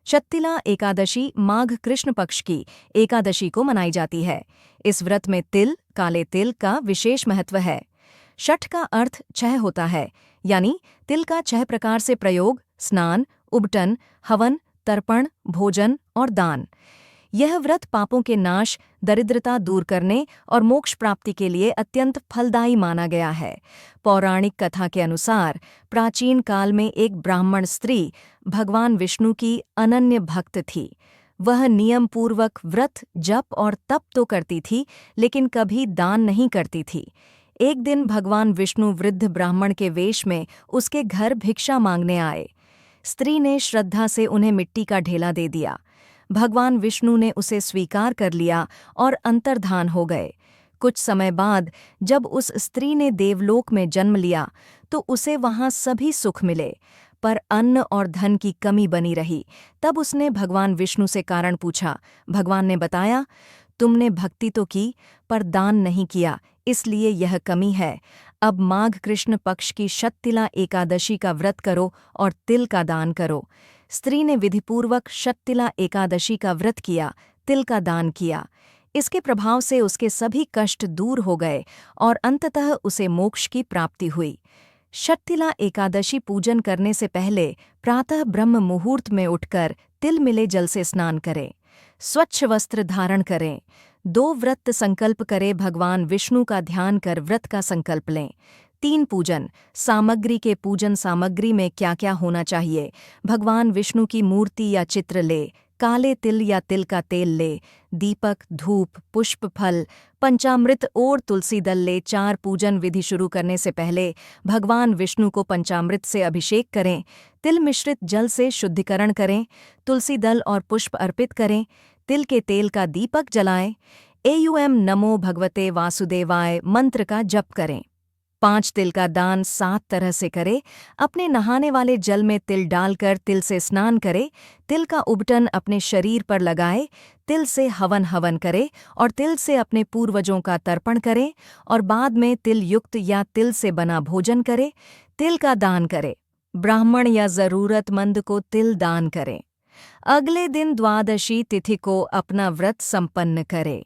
शत्तिला एकादशी माघ कृष्ण पक्ष की एकादशी को मनाई जाती है। इस व्रत में तिल, काले तिल का विशेष महत्व है। शठ का अर्थ 6 होता है, यानी तिल का 6 प्रकार से प्रयोग, स्नान, उबटन, हवन, तर्पण, भोजन और दान। यह व्रत पापों के नाश, दरिद्रता दूर करने और मोक्ष प्राप्ति के लिए अत्यंत फलदायी माना गया है। पौराणिक कथा के अनुसार प्राचीन काल में एक ब्राह्मण स्त्री भगवान विष्णु की अनन्य भक्त थी। वह नियम पूर्वक व्रत, जप और तप तो करती थी, लेकिन कभी दान नहीं करती थी। एक दिन भगवान विष्णु वृद्ध ब्राह्मण के वेश में उसके घर भिक्षा मांगने आए। स्त्री ने श्रद्धा से उन्हें मिट्टी का ढेला दे दिया। भगवान विष्णु ने उसे स्वीकार कर लिया और अंतर्धान हो गए। कुछ समय बाद जब उस स्त्री ने देवलोक में जन्म लिया तो उसे वहां सभी सुख मिले, पर अन्न और धन की कमी बनी रही। तब उसने भगवान विष्णु से कारण पूछा। भगवान ने बताया, तुमने भक्ति तो की पर दान नहीं किया, इसलिए यह कमी है। अब माघ कृष्ण पक्ष की शत्तिला एकादशी का व्रत करो और तिल का दान करो। स्त्री ने विधिपूर्वक शत्तिला एकादशी का व्रत किया, तिल का दान किया। इसके प्रभाव से उसके सभी कष्ट दूर हो गए और अंततः उसे मोक्ष की प्राप्ति हुई। शत्तिला एकादशी पूजन करने से पहले प्रातः ब्रह्म मुहूर्त में उठकर तिल मिले जल से स्नान करें। स्वच्छ वस्त्र धारण करें। 2 व्रत संकल्प करें। भगवान विष्णु का ध्यान कर व्रत का संकल्प लें। 3 पूजन सामग्री के पूजन सामग्री में क्या क्या होना चाहिए। भगवान विष्णु की मूर्ति या चित्र ले, काले तिल या तिल का तेल ले, दीपक, धूप, पुष्प, फल, पंचामृत और तुलसी दल ले। 4 पूजन विधि शुरू करने से पहले भगवान विष्णु को पंचामृत से अभिषेक करें। तिल मिश्रित जल से शुद्धिकरण करें। तुलसी दल और पुष्प अर्पित करें। तिल के तेल का दीपक जलाएं। एयुएम नमो भगवते वासुदेवाय मंत्र का जप करें। 5 तिल का दान 7 तरह से करें। अपने नहाने वाले जल में तिल डालकर तिल से स्नान करें। तिल का उबटन अपने शरीर पर लगाए। तिल से हवन करें और तिल से अपने पूर्वजों का तर्पण करें और बाद में तिल युक्त या तिल से बना भोजन करें। तिल का दान करें। ब्राह्मण या जरूरतमंद को तिल दान करें। अगले दिन द्वादशी तिथि को अपना व्रत संपन्न करें।